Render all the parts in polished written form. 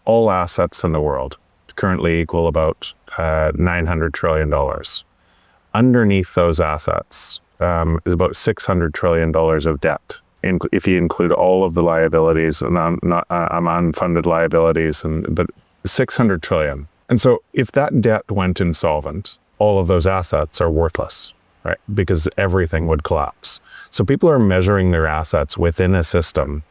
all assets in the world currently equal about $900 trillion. Underneath those assets is about $600 trillion of debt. If you include all of the liabilities and unfunded liabilities, but 600 trillion. And so if that debt went insolvent, all of those assets are worthless, right? Because everything would collapse. So people are measuring their assets within a system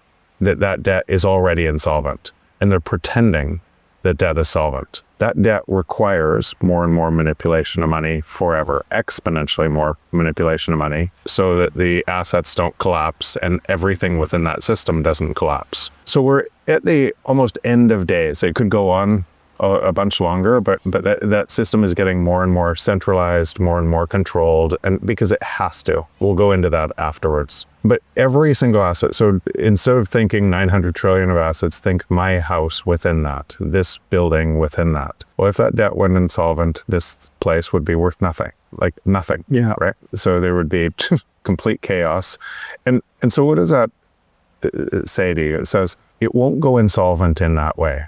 that debt is already insolvent, and they're pretending that debt is solvent. That debt requires more and more manipulation of money forever, exponentially more manipulation of money, so that the assets don't collapse and everything within that system doesn't collapse. So we're at the almost end of days. It could go on a bunch longer, but that system is getting more and more centralized, more and more controlled, and because it has to. We'll go into that afterwards. But every single asset, so instead of thinking 900 trillion of assets, think my house within that, this building within that. Well, if that debt went insolvent, this place would be worth nothing, like nothing, right? So there would be complete chaos. And so what does that say to you? It says it won't go insolvent in that way,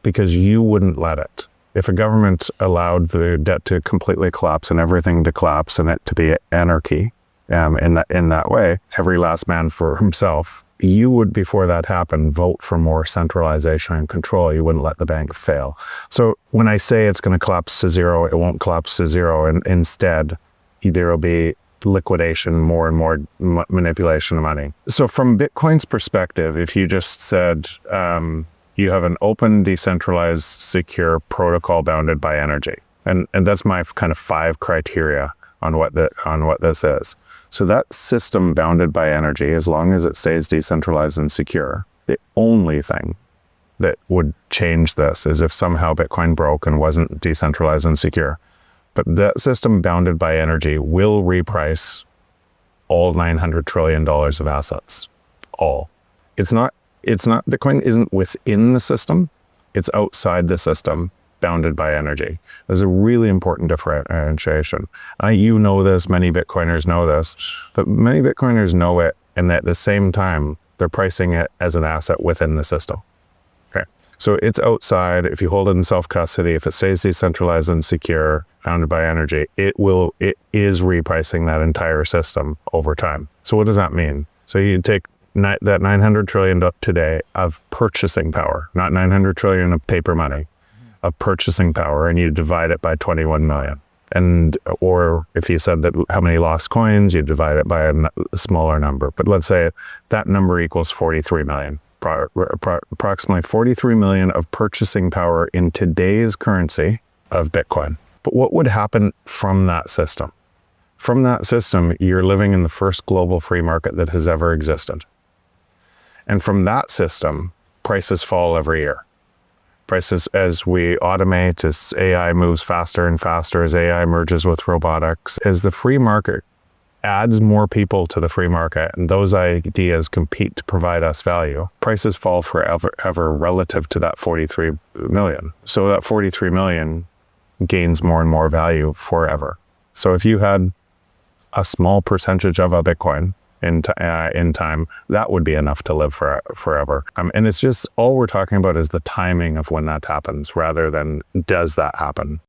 because you wouldn't let it. If a government allowed the debt to completely collapse and everything to collapse and it to be anarchy in that way, every last man for himself, you would, before that happened, vote for more centralization and control. You wouldn't let the bank fail. So when I say it's going to collapse to zero, it won't collapse to zero. And instead, there will be liquidation, more and more manipulation of money. So from Bitcoin's perspective, if you just said, you have an open, decentralized, secure protocol bounded by energy. And that's my kind of 5 criteria on what this is. So that system bounded by energy, as long as it stays decentralized and secure, the only thing that would change this is if somehow Bitcoin broke and wasn't decentralized and secure. But that system bounded by energy will reprice all $900 trillion of assets. All. It's not, Bitcoin isn't within the system, it's outside the system, bounded by energy. There's a really important differentiation. You know this, many Bitcoiners know this, but many Bitcoiners know it, and at the same time, they're pricing it as an asset within the system. Okay, so it's outside. If you hold it in self-custody, if it stays decentralized and secure, bounded by energy, it is repricing that entire system over time. So what does that mean? So you take that 900 trillion today of purchasing power, not 900 trillion of paper money, of purchasing power, and you divide it by 21 million. Or if you said that how many lost coins, you divide it by a smaller number. But let's say that number equals 43 million. Approximately 43 million of purchasing power in today's currency of Bitcoin. But what would happen from that system? From that system, you're living in the first global free market that has ever existed. And from that system, prices fall every year. Prices, as we automate, as AI moves faster and faster, as AI merges with robotics, as the free market adds more people to the free market and those ideas compete to provide us value, prices fall forever relative to that 43 million. So that 43 million gains more and more value forever. So if you had a small percentage of a Bitcoin in time, that would be enough to live forever. And it's just, all we're talking about is the timing of when that happens, rather than does that happen.